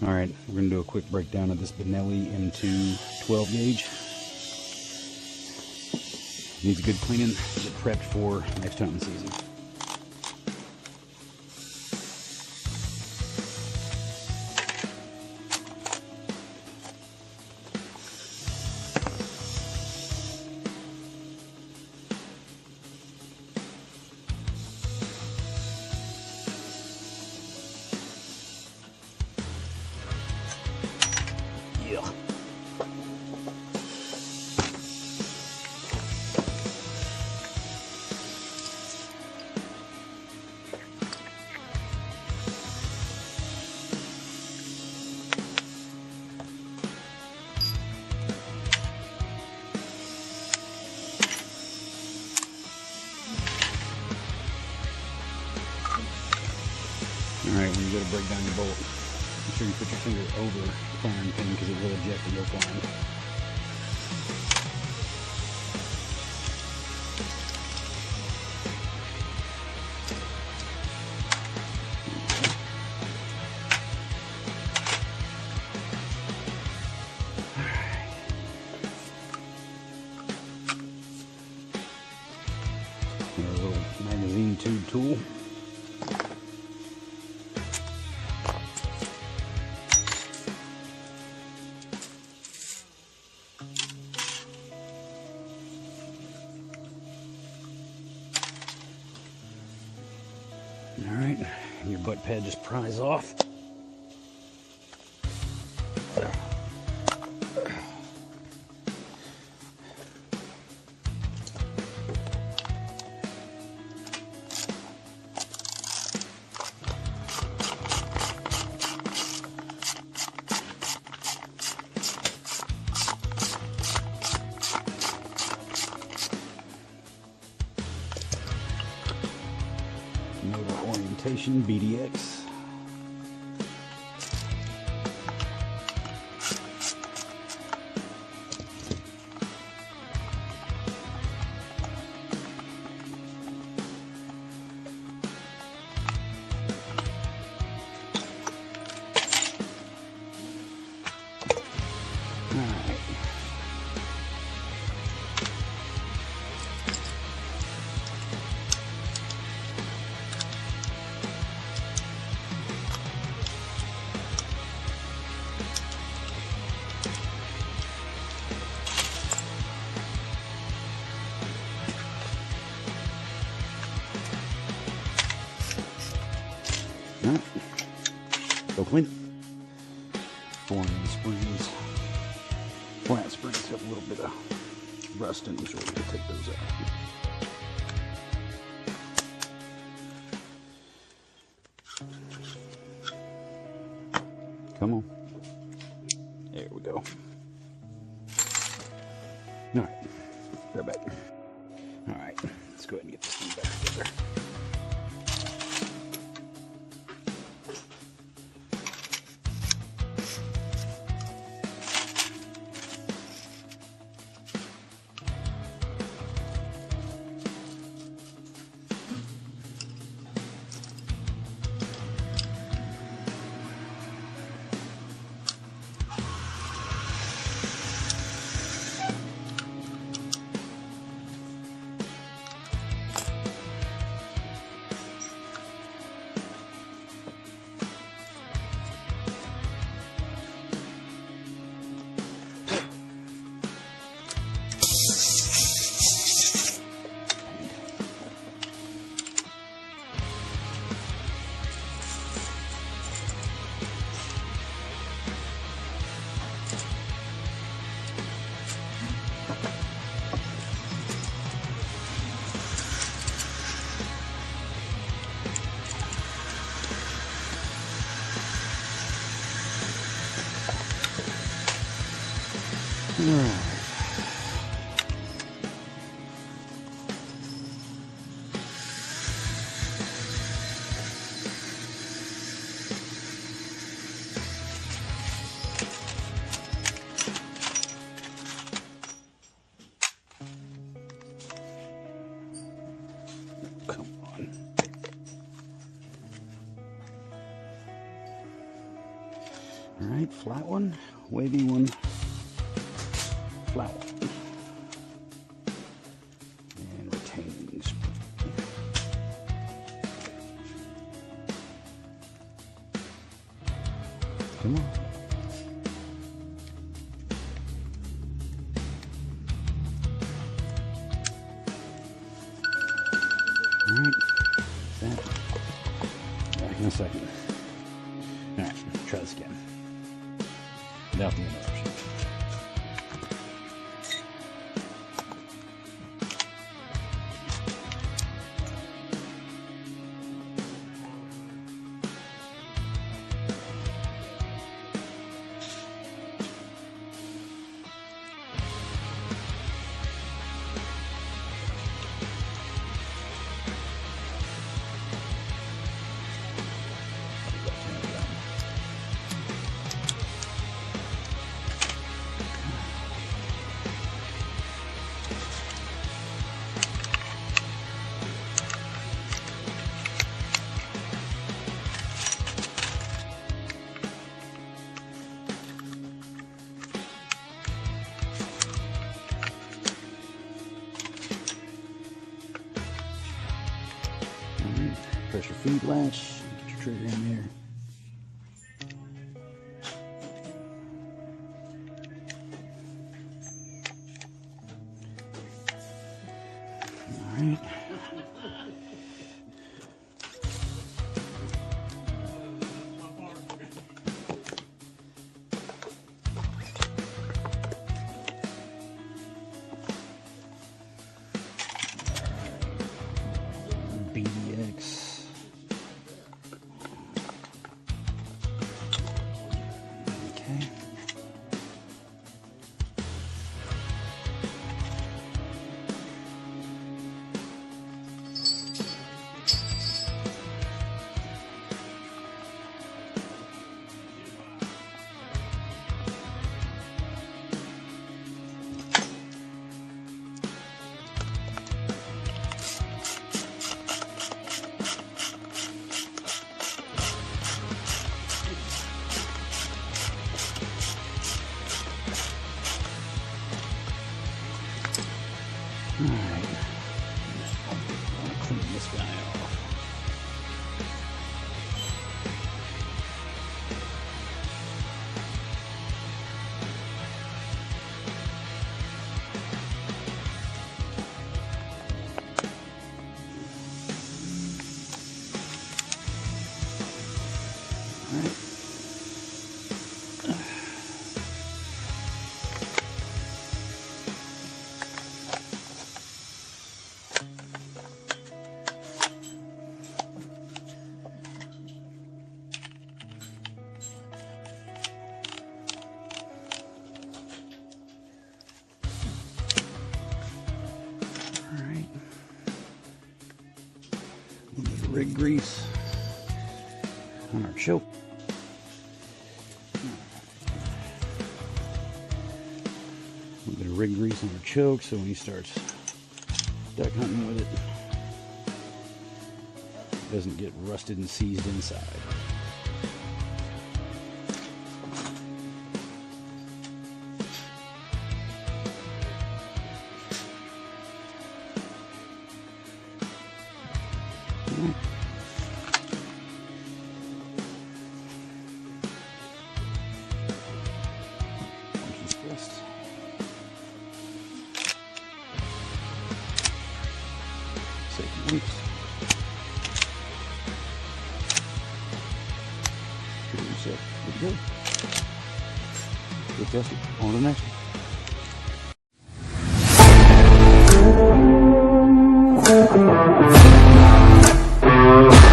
Alright, we're going to do a quick breakdown of this Benelli M2 12 gauge. Needs a good cleaning, get prepped for next hunting season. Alright, when you go to break down your bolt, make sure you put your finger over the firing pin because it will eject the yoke line. A little magazine tube tool. Alright, your butt pad just pries off. Motor orientation, BDX. Alright. Alright, go clean. Four springs, flat springs have a little bit of rust in them, so we're going to take those out. Come on. There we go. Alright, grab back. Alright, let's go ahead and get this thing back together. Alright. Come on. flat one, wavy one, flat one, and retaining spring. Come on. Alright, that. Back in a second. Alright, try this again. Without the interruption. Press your feed latch, get your trigger in there. All right. BDX. Okay. Alright, clean this guy off. Alright. Rig grease on our choke. A little bit of rig grease on our choke so when he starts duck hunting with it, it doesn't get rusted and seized inside. Safety links. Good to go. Good testing. On to the next one.